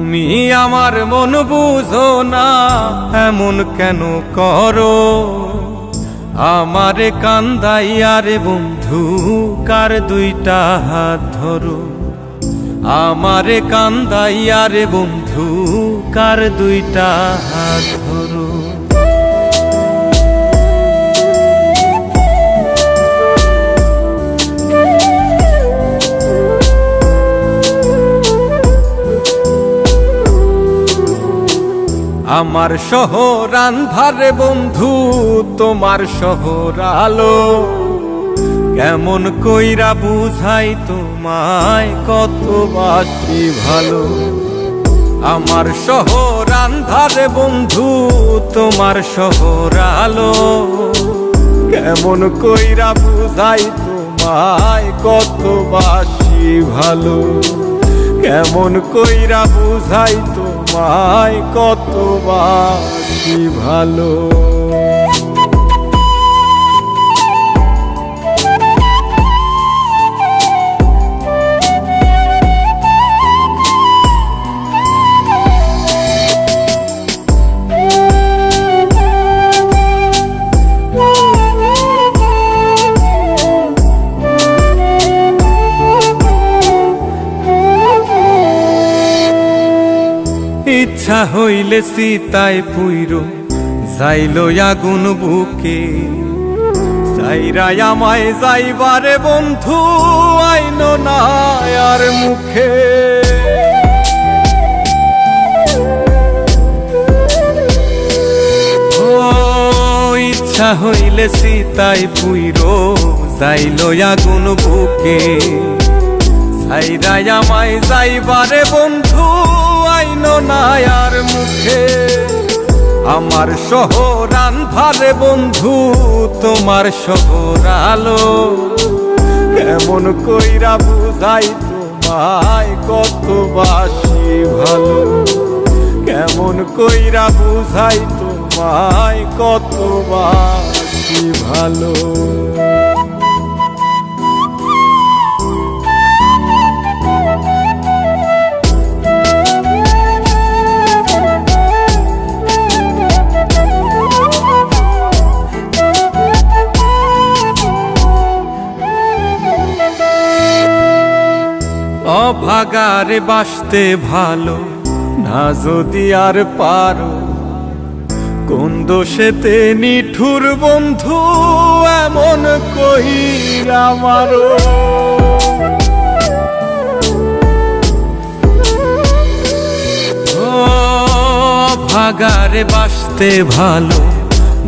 তুমি আমার মন বুঝো না, এমন কেন করো? আমারে কান্দাইয়া রে বন্ধু, কার দুইটা হাত ধরো। আমারে কান্দাইয়া রে বন্ধু, কার দুইটা হাত ধরো। আমার শহর আন্ধারে বন্ধু, তোমার শহর আলো। কেমন কইরা বুঝাই তোমায়, কত বাসি ভালো। আমার শহর আন্ধারে বন্ধু, তোমার শহর আলো। কেমন কইরা বুঝাই তোমায়, কত বাসি ভালো। কেমন কইরা বুঝাই তোমায়, কত বাসি ভালো। ইচ্ছা হইলে সীতায় পুইরো যাইল আগুন বুকে। সাইরাই আমায় যাইবারে বন্ধু, আইন না আর মুখে। ও ইচ্ছা হইলে সীতায় পুইরো যাইল আগুন বুকে। সাইরাই আমায় যাইবারে বন্ধু, আইন না আর মুখে। আমার শহর আন্ধারে বন্ধু, তোমার শহর আলো। কেমন কইরা বুঝাই তোমায়, কত বাসি ভালো। কেমন কইরা বুঝাই তোমায়, কত বাসি ভালো। অভাগারে বাসতে ভালো না যদি আর পারো। কোন দোষেতে নিঠুর বন্ধু, এমন কইরা মারো। অভাগারে বাসতে ভালো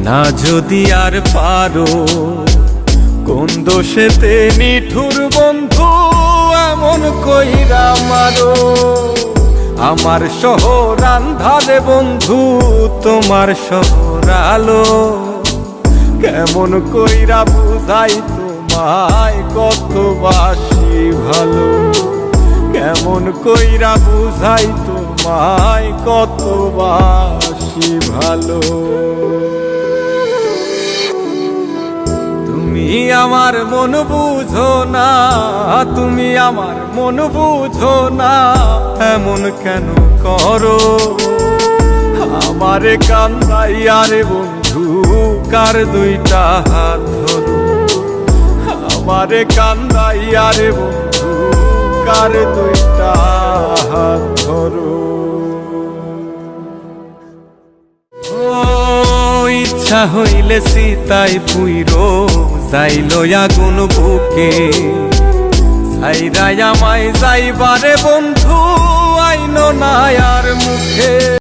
না যদি আর পারো। কোন দোষেতে নিঠুর বন্ধু, এমন কইরা মারো। আমার শহর আন্ধারে বন্ধু, তোমার শহর আলো। কেমন কইরা বুঝাই তোমায়, কত বাসি ভালো। কেমন কইরা বুঝাই তোমায়, কত বাসি ভালো। তুমি আমার মন বুঝো না, তুমি আমার মন বুঝো না, এমন কেন করো? আমারে কান্দাইয়া রে বন্ধু, কার দুইটা হাত ধরো। আমারে কান্দাইয়া রে বন্ধু, কার দুইটা হাত ধরো। ইচ্ছা হইলে সীতায় পুইরো যাইল আগুন বুকে। সাইরাই আমায় যাইবারে বন্ধু, আইন না আর মুখে।